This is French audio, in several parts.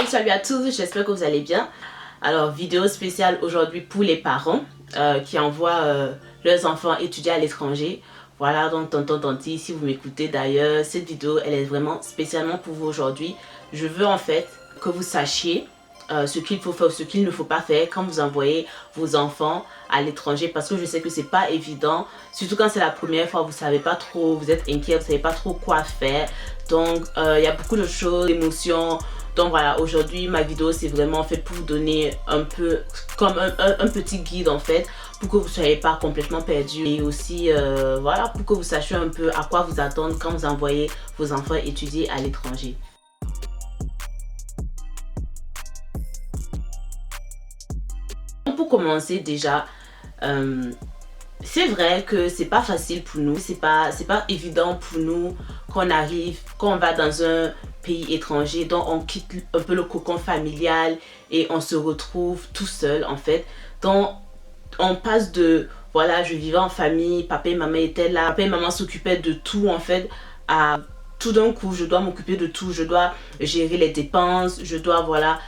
Salut à tous, j'espère que vous allez bien. Alors, vidéo spéciale aujourd'hui pour les parents qui envoient leurs enfants étudier à l'étranger. Voilà, donc tonton, tanti, si vous m'écoutez d'ailleurs, cette vidéo, elle est vraiment spécialement pour vous aujourd'hui. Je veux en fait que vous sachiez ce qu'il faut faire, ce qu'il ne faut pas faire quand vous envoyez vos enfants à l'étranger, parce que je sais que c'est pas évident, surtout quand c'est la première fois, vous savez pas trop, vous êtes inquiet, vous savez pas trop quoi faire. Donc il y a beaucoup de choses, d'émotions. Donc voilà, aujourd'hui ma vidéo c'est vraiment fait pour vous donner un peu comme un petit guide en fait, pour que vous ne soyez pas complètement perdu, et aussi voilà, pour que vous sachiez un peu à quoi vous attendre quand vous envoyez vos enfants étudier à l'étranger. Pour commencer déjà, c'est vrai que c'est pas facile pour nous, c'est pas évident pour nous quand on va dans un pays étranger, donc on quitte un peu le cocon familial et on se retrouve tout seul en fait. Donc on passe de voilà, je vivais en famille, papa et maman étaient là, papa et maman s'occupaient de tout en fait, à tout d'un coup je dois m'occuper de tout, je dois gérer les dépenses, je dois voilà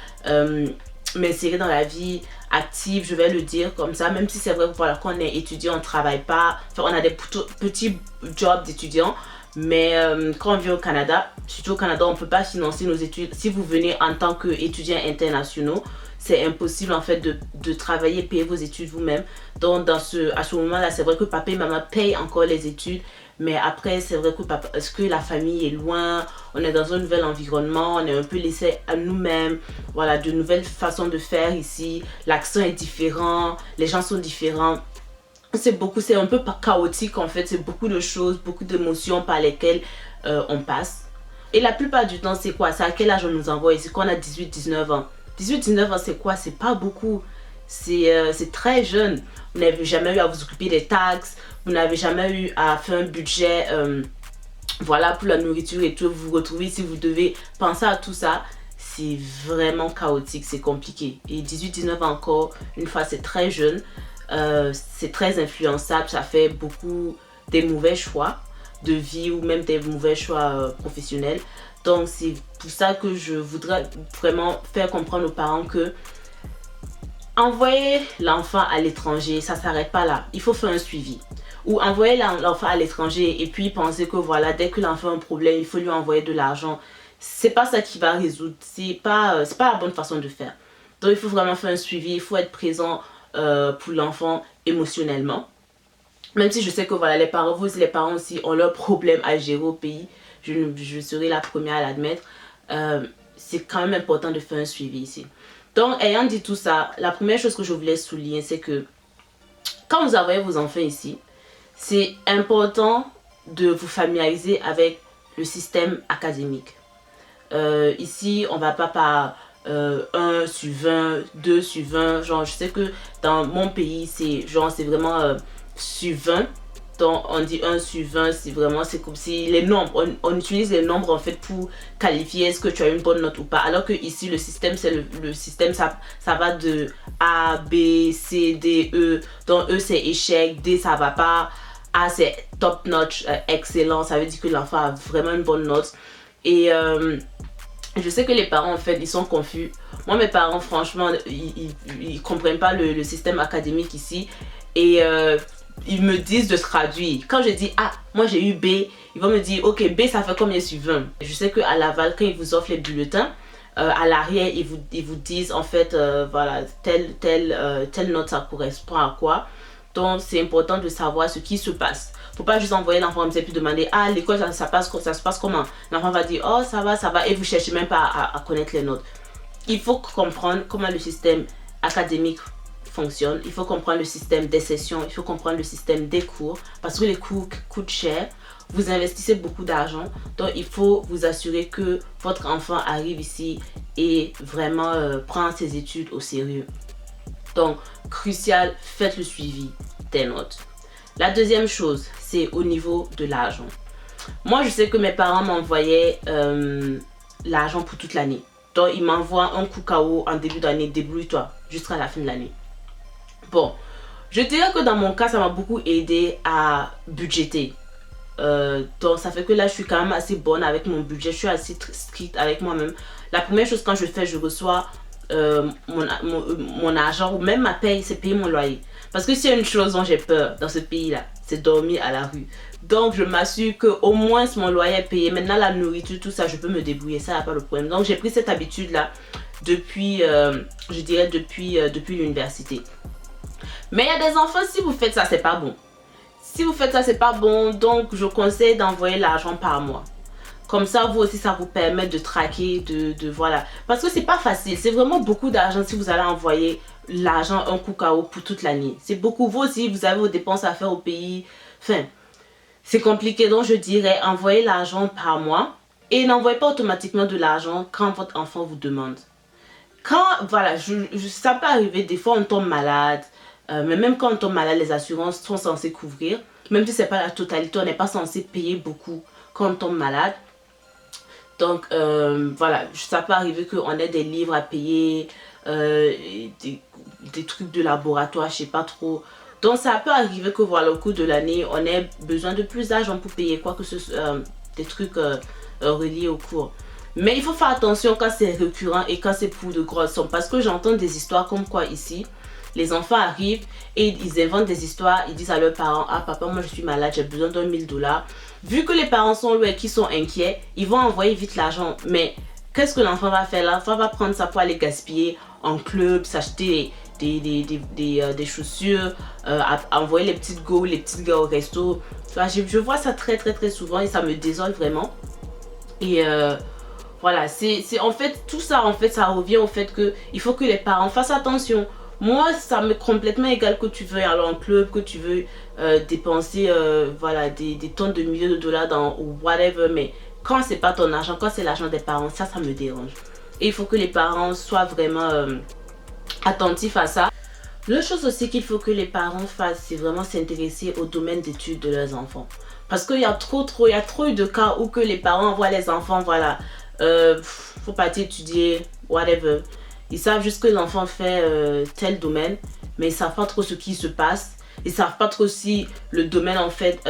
m'insérer dans la vie active, je vais le dire comme ça, même si c'est vrai que voilà, quand on est étudiant, on ne travaille pas, enfin, on a des petits jobs d'étudiants, mais quand on vient au Canada, surtout au Canada, on ne peut pas financer nos études. Si vous venez en tant qu'étudiants internationaux, c'est impossible en fait de travailler et payer vos études vous-même. Donc à ce moment-là, c'est vrai que papa et maman payent encore les études, mais après c'est vrai que parce que la famille est loin, on est dans un nouvel environnement, on est un peu laissé à nous-mêmes, voilà, de nouvelles façons de faire ici, l'accent est différent, les gens sont différents. C'est un peu chaotique en fait, c'est beaucoup de choses, beaucoup d'émotions par lesquelles on passe. Et la plupart du temps, c'est quoi? C'est à quel âge on nous envoie ici? Quand on a 18-19 ans. 18-19 ans, c'est quoi? C'est pas beaucoup. C'est très jeune. Vous n'avez jamais eu à vous occuper des taxes. Vous n'avez jamais eu à faire un budget voilà, pour la nourriture et tout. Vous vous retrouvez ici, vous devez penser à tout ça. C'est vraiment chaotique, c'est compliqué. Et 18-19 ans encore, une fois, c'est très jeune. C'est très influençable. Ça fait beaucoup des mauvais choix de vie ou même des mauvais choix professionnels. Donc c'est pour ça que je voudrais vraiment faire comprendre aux parents que envoyer l'enfant à l'étranger, ça ne s'arrête pas là. Il faut faire un suivi. Ou envoyer l'enfant à l'étranger et puis penser que voilà, dès que l'enfant a un problème, il faut lui envoyer de l'argent. C'est pas ça qui va résoudre. C'est pas la bonne façon de faire. Donc il faut vraiment faire un suivi. Il faut être présent pour l'enfant émotionnellement. Même si je sais que voilà, les parents aussi ont leurs problèmes à gérer au pays. Je serai la première à l'admettre. C'est quand même important de faire un suivi ici. Donc, ayant dit tout ça, la première chose que je voulais souligner, c'est que quand vous envoyez vos enfants ici, c'est important de vous familiariser avec le système académique. Ici, on ne va pas par 1 sur 20, 2 sur 20. Genre, je sais que dans mon pays, c'est vraiment sur 20. Donc on dit 1 sur 20, c'est vraiment, c'est comme si les nombres, on utilise les nombres en fait pour qualifier est-ce que tu as une bonne note ou pas. Alors que ici le système, c'est le système, ça va de A, B, C, D, E. Donc E c'est échec, D ça va pas, A c'est top notch, excellent, ça veut dire que l'enfant a vraiment une bonne note. Et je sais que les parents en fait ils sont confus. Moi mes parents franchement ils comprennent pas le système académique ici. Et ils me disent de traduire. Quand je dis ah, moi j'ai eu B, ils vont me dire ok, B ça fait combien sur 20? Je sais qu'à Laval, quand ils vous offrent les bulletins, à l'arrière ils vous disent en fait voilà, telle note ça correspond à quoi. Donc c'est important de savoir ce qui se passe. Faut pas juste envoyer l'enfant comme ça et puis demander ah, l'école ça se passe comment? L'enfant va dire oh ça va, et vous cherchez même pas à connaître les notes. Il faut comprendre comment le système académique fonctionne, il faut comprendre le système des sessions, il faut comprendre le système des cours, parce que les cours coûtent cher, vous investissez beaucoup d'argent, donc il faut vous assurer que votre enfant arrive ici et vraiment prend ses études au sérieux. Donc crucial, faites le suivi des notes. La deuxième chose, c'est au niveau de l'argent. Moi je sais que mes parents m'envoyaient l'argent pour toute l'année. Donc ils m'envoient un coup KO en début d'année, débrouille-toi jusqu'à la fin de l'année. Bon, je dirais que dans mon cas, ça m'a beaucoup aidé à budgéter. Donc ça fait que là, je suis quand même assez bonne avec mon budget. Je suis assez stricte avec moi-même. la première chose quand je fais, je reçois mon argent ou même ma paye, c'est payer mon loyer. Parce que s'il y a une chose dont j'ai peur dans ce pays-là, c'est dormir à la rue. Donc je m'assure que au moins mon loyer est payé. Maintenant la nourriture, tout ça, je peux me débrouiller, ça n'a pas de problème. Donc j'ai pris cette habitude-là depuis, je dirais depuis l'université. Mais il y a des enfants, si vous faites ça, c'est pas bon. Si vous faites ça, c'est pas bon. Donc je conseille d'envoyer l'argent par mois. Comme ça, vous aussi, ça vous permet de traquer, voilà. Parce que c'est pas facile. C'est vraiment beaucoup d'argent si vous allez envoyer l'argent un coup KO pour toute l'année. C'est beaucoup. Vous aussi, vous avez vos dépenses à faire au pays. Enfin, c'est compliqué. Donc, je dirais, envoyez l'argent par mois. Et n'envoyez pas automatiquement de l'argent quand votre enfant vous demande. Quand, voilà, ça peut arriver. Des fois, on tombe malade. Mais même quand on tombe malade, les assurances sont censées couvrir. Même si c'est pas la totalité, on n'est pas censé payer beaucoup quand on tombe malade. Donc voilà, ça peut arriver qu'on ait des livres à payer, des trucs de laboratoire, je sais pas trop. Donc ça peut arriver que voilà, au cours de l'année, on ait besoin de plus d'argent pour payer quoi que ce soit, des trucs reliés au cours. Mais il faut faire attention quand c'est récurrent et quand c'est pour de grosses sommes. Parce que j'entends des histoires comme quoi ici, les enfants arrivent et ils inventent des histoires, ils disent à leurs parents, ah papa, moi je suis malade, j'ai besoin d'un 1000 $. Vu que les parents sont loin et qu'ils sont inquiets, ils vont envoyer vite l'argent. Mais qu'est-ce que l'enfant va faire? L'enfant va prendre ça pour aller gaspiller en club, s'acheter des chaussures, envoyer les petites go, les petites gars au resto. Enfin, je vois ça très souvent et ça me désole vraiment. Et voilà, en fait, tout ça, en fait, ça revient au fait que il faut que les parents fassent attention. Moi, ça m'est complètement égal que tu veux aller en club, que tu veux dépenser voilà, des tonnes de milliers de dollars dans ou whatever. Mais quand c'est pas ton argent, quand c'est l'argent des parents, ça me dérange. Et il faut que les parents soient vraiment attentifs à ça. L'autre chose aussi qu'il faut que les parents fassent, c'est vraiment s'intéresser au domaine d'études de leurs enfants. Parce qu'il y a il y a trop eu de cas où que les parents envoient les enfants, voilà, faut partir étudier, whatever. Ils savent juste que l'enfant fait tel domaine, mais ils ne savent pas trop ce qui se passe. Ils ne savent pas trop si le domaine, en fait,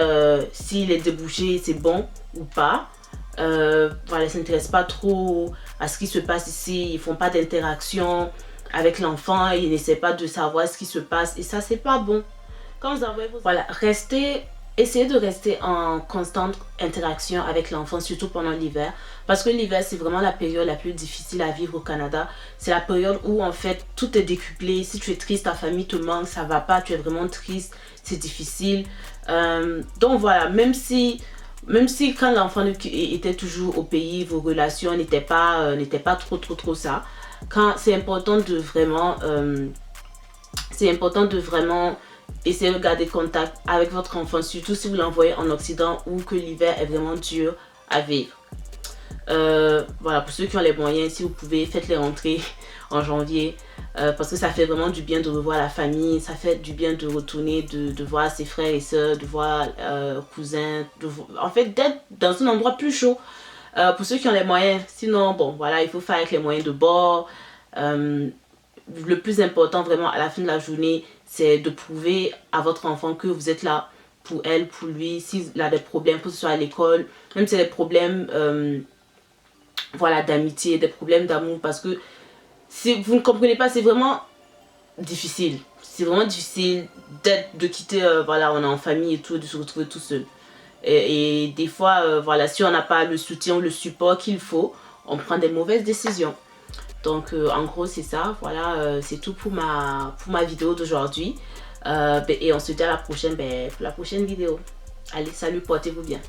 s'il est débouché, c'est bon ou pas. Voilà, ils ne s'intéressent pas trop à ce qui se passe ici. Ils ne font pas d'interaction avec l'enfant. Ils n'essaient pas de savoir ce qui se passe. Et ça, c'est pas bon. Quand vous avez voilà, essayez de rester en constante interaction avec l'enfant, surtout pendant l'hiver. Parce que l'hiver, c'est vraiment la période la plus difficile à vivre au Canada. C'est la période où, en fait, tout est décuplé. Si tu es triste, ta famille te manque, ça va pas, tu es vraiment triste, c'est difficile. Donc voilà, même si quand l'enfant était toujours au pays, vos relations n'étaient pas trop ça. Quand c'est important de vraiment... essayez de garder contact avec votre enfant, surtout si vous l'envoyez en Occident ou que l'hiver est vraiment dur à vivre. Voilà, pour ceux qui ont les moyens, si vous pouvez, faites les rentrées en janvier parce que ça fait vraiment du bien de revoir la famille, ça fait du bien de retourner, de voir ses frères et sœurs, de voir cousins, en fait d'être dans un endroit plus chaud pour ceux qui ont les moyens. Sinon, bon voilà, il faut faire avec les moyens de bord. Le plus important vraiment à la fin de la journée, c'est de prouver à votre enfant que vous êtes là pour elle, pour lui, s'il a des problèmes, que ce soit à l'école, même si c'est des problèmes voilà, d'amitié, des problèmes d'amour, parce que si vous ne comprenez pas, c'est vraiment difficile. C'est vraiment difficile de quitter, voilà, on est en famille et tout, de se retrouver tout seul. Et des fois, voilà, si on n'a pas le soutien ou le support qu'il faut, on prend des mauvaises décisions. Donc en gros c'est ça, voilà, c'est tout pour ma vidéo d'aujourd'hui. Et on se dit à la prochaine, pour la prochaine vidéo. Allez, salut, portez-vous bien.